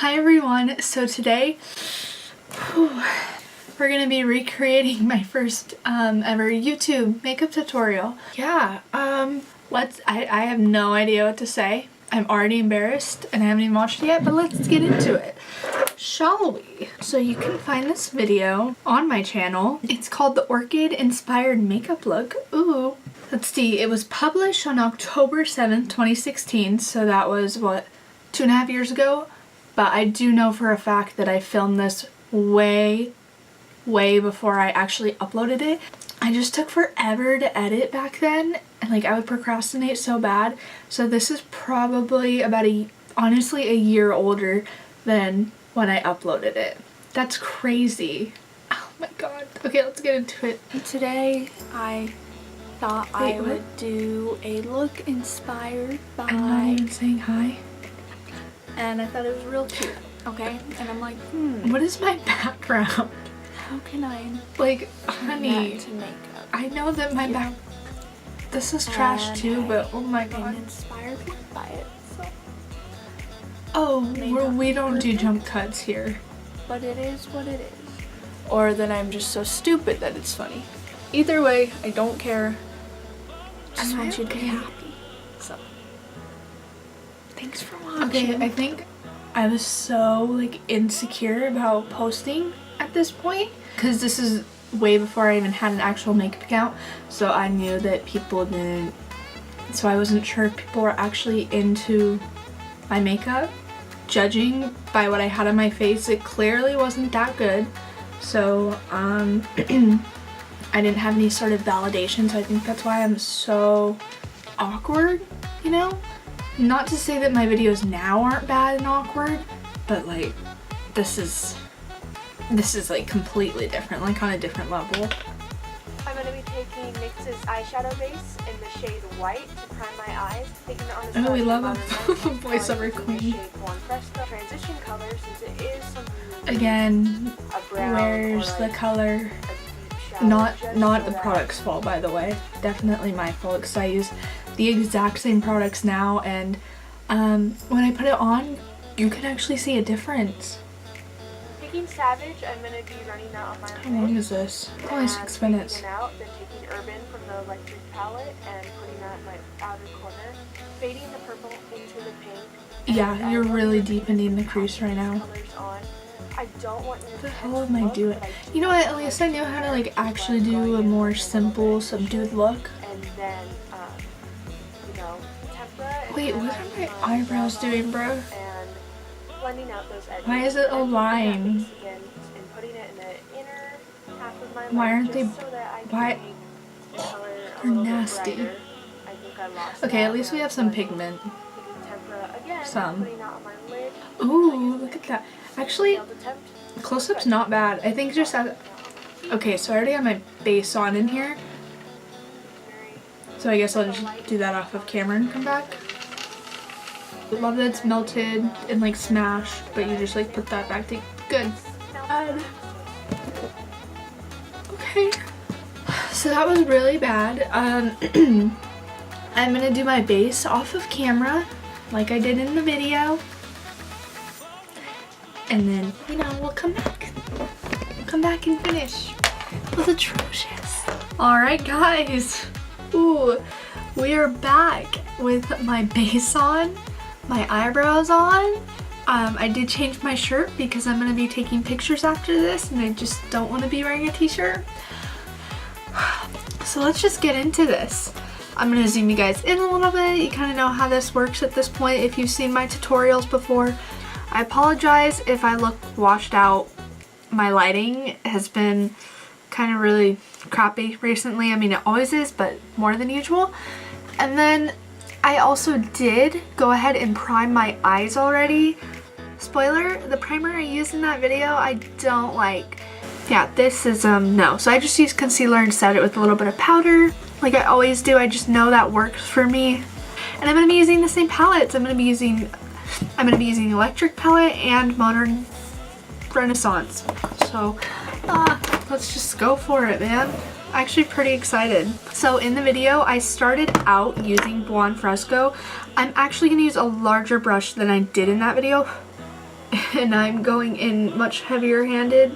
Hi everyone, so today we're gonna be recreating my first ever YouTube makeup tutorial. Yeah, I have no idea what to say. I'm already embarrassed and I haven't even watched it yet, but let's get into it. Shall we? So you can find this video on my channel. It's called the Orchid Inspired Makeup Look. Ooh. Let's see, it was published on October 7th, 2016, so that was what, 2.5 years ago? But I do know for a fact that I filmed this way before I actually uploaded it. I just took forever to edit back then, and like I would procrastinate so bad. So this is probably about honestly a year older than when I uploaded it. That's crazy. Oh my god. Okay, let's get into it. Today I thought I would do a look inspired by... I'm not even saying hi. And I thought it was real cute, okay? And I'm like, what is my background? How can I, like, honey, to makeup? I know that my back... This is trash too, but oh my god. I'm inspired by it, so... Oh, we don't do jump cuts here. But it is what it is. Or that I'm just so stupid that it's funny. Either way, I don't care. Just want you to be happy. So, thanks for watching. Okay, I think I was so like insecure about posting at this point because this is way before I even had an actual makeup account, so I knew that people didn't, so I wasn't sure if people were actually into my makeup. Judging by what I had on my face, it clearly wasn't that good, so I didn't have any sort of validation, so I think that's why I'm so awkward, you know? Not to say that my videos now aren't bad and awkward, but like this is like completely different, like on a different level. I'm going to be taking NYX's eyeshadow base in the shade White to prime my eyes. Taking it on Oh, we love a voiceover queen. Transition color, since it is something again, where's the like color? Not the product's fault, by the way. Definitely my fault, because I use the exact same products now, and when I put it on, you can actually see a difference. Taking Savage, I'm going to be running that on my lid. How long is this? Only 6 minutes. Out, then taking Urban from the Electric palette and putting that in my outer corner. Fading the purple into the pink. Yeah, you're really deepening the crease right now. I don't want what the hell am I doing? You know what, at least I knew how to like actually do a more simple, subdued look. And then, you know, tempera. Wait, what are my eyebrows doing, bro? And blending out those edges. Why is it a line? And putting it in the inner half of my why aren't they? so Why? They're nasty. Okay, at least we have some pigment. Some. Ooh, look at that. Actually, close-up's not bad. I think just as... Okay, so I already have my base on in here. So I guess I'll just do that off of camera and come back. I love that it's melted and like smashed, but you just like put that back to... Good. Okay. So that was really bad. I'm gonna do my base off of camera, like I did in the video. And then, you know, we'll come back. We'll come back and finish. It was atrocious. Alright guys. Ooh, we are back with my base on, my eyebrows on. I did change my shirt because I'm going to be taking pictures after this and I just don't want to be wearing a t-shirt. So let's just get into this. I'm going to zoom you guys in a little bit. You kind of know how this works at this point if you've seen my tutorials before. I apologize if I look washed out. My lighting has been kind of really crappy recently. I mean, it always is, but more than usual. And then I also did go ahead and prime my eyes already. Spoiler, the primer I used in that video, I don't like. Yeah, this is, no. So I just used concealer and set it with a little bit of powder, like I always do. I just know that works for me. And I'm going to be using the same palettes. I'm going to be using Electric palette and Modern Renaissance. So let's just go for it, man. Actually pretty excited. So in the video I started out using Buon Fresco. I'm actually going to use a larger brush than I did in that video. and I'm going in much heavier handed.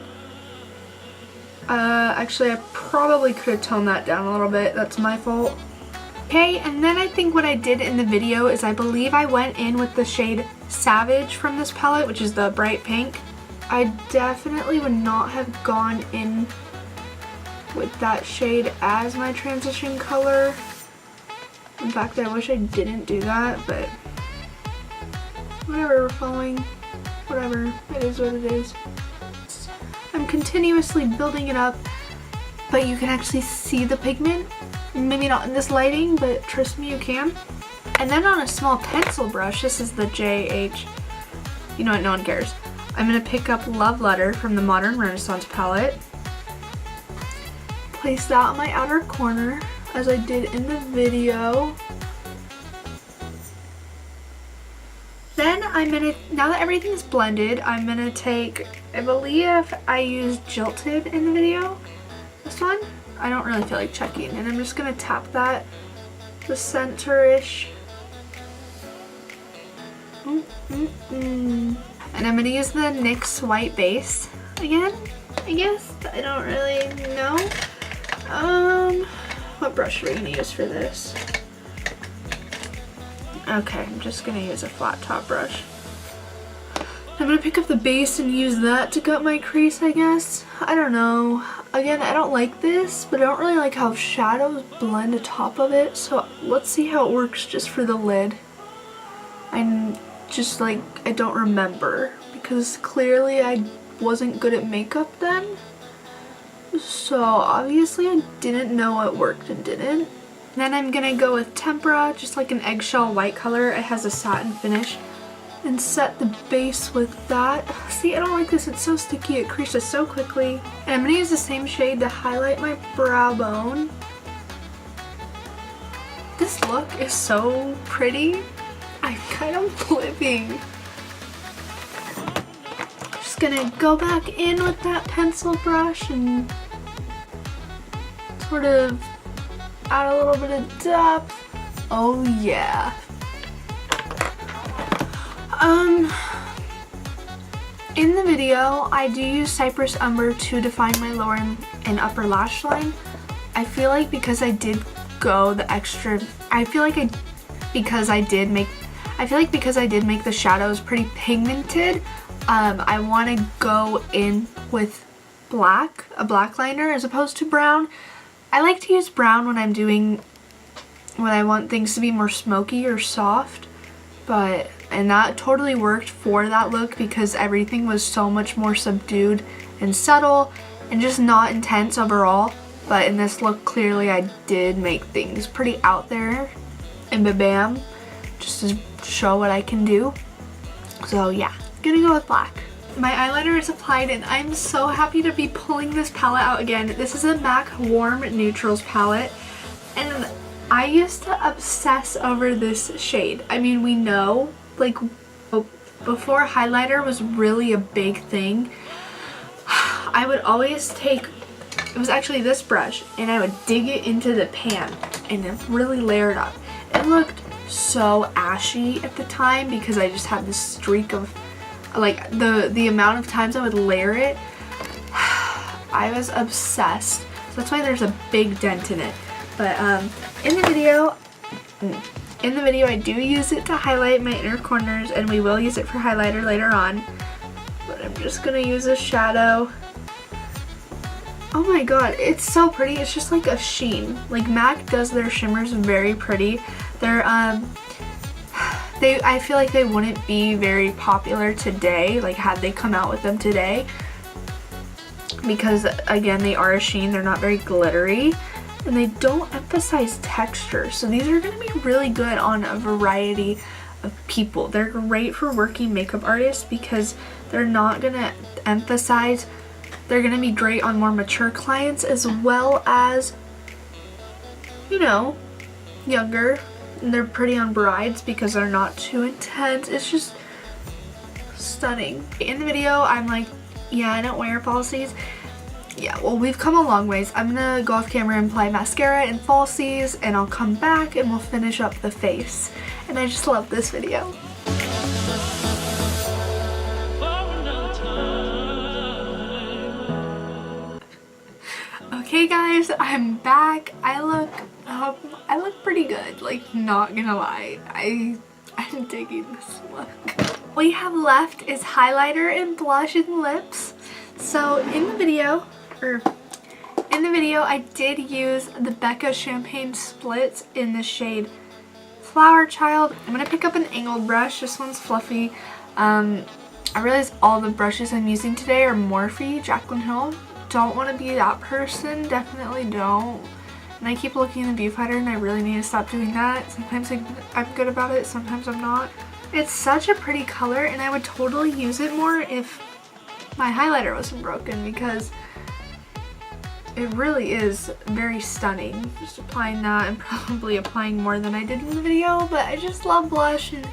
Actually I probably could have toned that down a little bit. That's my fault. Okay, and then I think what I did in the video is I believe I went in with the shade Savage from this palette, which is the bright pink. I definitely would not have gone in with that shade as my transition color. In fact, I wish I didn't do that, but whatever, we're following, whatever, it is what it is. I'm continuously building it up, but you can actually see the pigment. Maybe not in this lighting, but trust me, you can. And then on a small pencil brush, this is the JH, you know what, no one cares. I'm gonna pick up Love Letter from the Modern Renaissance palette. Place that on my outer corner, as I did in the video. Then I'm gonna, now that everything's blended, I'm gonna take, I believe I used Jilted in the video, this one. I don't really feel like checking, and I'm just gonna tap that the center-ish. And I'm gonna use the NYX white base again, I guess. I don't really know. What brush are we gonna use for this? Okay, I'm just gonna use a flat top brush. I'm gonna pick up the base and use that to cut my crease, I guess. I don't know. Again, I don't like this, but I don't really like how shadows blend atop of it, so let's see how it works just for the lid. I'm just like, I don't remember, because clearly I wasn't good at makeup then. So obviously I didn't know what worked and didn't. Then I'm gonna go with Tempera, just like an eggshell white color. It has a satin finish. And set the base with that. See, I don't like this, it's so sticky, it creases so quickly. And I'm gonna use the same shade to highlight my brow bone. This look is so pretty. I'm kind of living. Just gonna go back in with that pencil brush and sort of add a little bit of depth. Oh yeah. In the video, I do use Cypress Umber to define my lower and upper lash line. I feel like because I did go the extra, because I did make the shadows pretty pigmented, I want to go in with black, a black liner as opposed to brown. I like to use brown when I want things to be more smoky or soft, and that totally worked for that look because everything was so much more subdued and subtle and just not intense overall. But in this look, clearly I did make things pretty out there and ba-bam, just to show what I can do. So yeah, gonna go with black. My eyeliner is applied and I'm so happy to be pulling this palette out again. This is a MAC Warm Neutrals palette, and I used to obsess over this shade. I mean, we know, like, before highlighter was really a big thing, I would always take, it was actually this brush, and I would dig it into the pan and then really layer it up. It looked so ashy at the time because I just had this streak of, like, the amount of times I would layer it, I was obsessed. So that's why there's a big dent in it. But in the video I do use it to highlight my inner corners, and we will use it for highlighter later on. But I'm just gonna use a shadow. Oh my god, it's so pretty. It's just like a sheen. Like, MAC does their shimmers very pretty. They're I feel like they wouldn't be very popular today, like had they come out with them today, because again, they are a sheen, they're not very glittery, and they don't emphasize texture. So these are going to be really good on a variety of people. They're great for working makeup artists because they're not going to emphasize, they're going to be great on more mature clients as well as, you know, younger. And they're pretty on brides because they're not too intense. It's just stunning. In the video, I'm like, yeah, I don't wear falsies. Yeah, well, we've come a long ways. I'm gonna go off camera and apply mascara and falsies, and I'll come back and we'll finish up the face. And I just love this video. Hey guys, I'm back. I look pretty good, like, not gonna lie. I'm digging this look. What we have left is highlighter and blush and lips. So in the video I did use the Becca Champagne Splits in the shade Flower Child. I'm gonna pick up an angled brush. This one's fluffy. I realize all the brushes I'm using today are Morphe Jaclyn Hill. Don't want to be that person, definitely don't. And I keep looking in the viewfinder and I really need to stop doing that. Sometimes I'm good about it, sometimes I'm not. It's such a pretty color and I would totally use it more if my highlighter wasn't broken, because it really is very stunning. Just applying that and probably applying more than I did in the video, but I just love blush and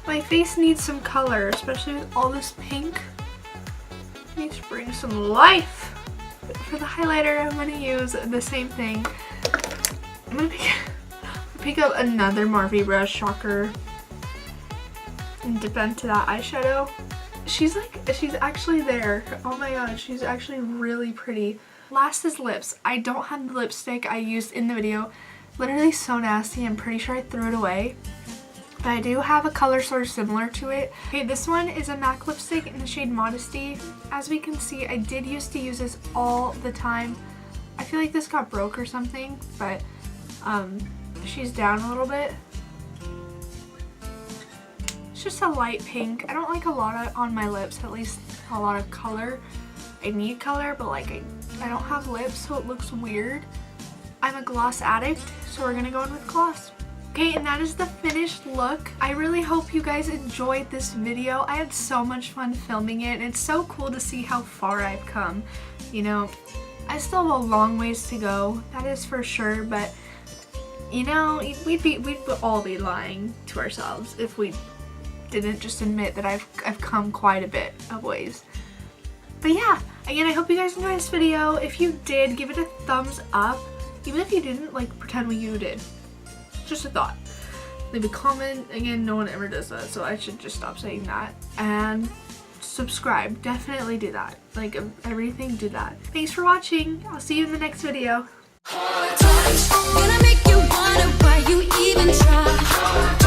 my face needs some color, especially with all this pink. It needs to bring some life. But for the highlighter, I'm going to use the same thing. I'm going to pick up another Morphe brush, shocker, and dip into that eyeshadow. She's actually there. Oh my god, she's actually really pretty. Last is lips. I don't have the lipstick I used in the video. Literally so nasty. I'm pretty sure I threw it away. But I do have a color sort of similar to it. Okay, this one is a MAC lipstick in the shade Modesty. As we can see, I did used to use this all the time. I feel like this got broke or something, but she's down a little bit. It's just a light pink. I don't like a lot on my lips, at least a lot of color. I need color, but like I don't have lips, so it looks weird. I'm a gloss addict, so we're gonna go in with gloss. Okay, and that is the finished look. I really hope you guys enjoyed this video. I had so much fun filming it, and it's so cool to see how far I've come. You know, I still have a long ways to go, that is for sure, but you know, we'd all be lying to ourselves if we didn't just admit that I've come quite a bit of ways. But yeah, again, I hope you guys enjoyed this video. If you did, give it a thumbs up. Even if you didn't, like, pretend you did. Just a thought. Leave a comment. Again, no one ever does that, so I should just stop saying that. And subscribe. Definitely do that. Like, everything, do that. Thanks for watching. I'll see you in the next video. Gonna make you wonder why you even try.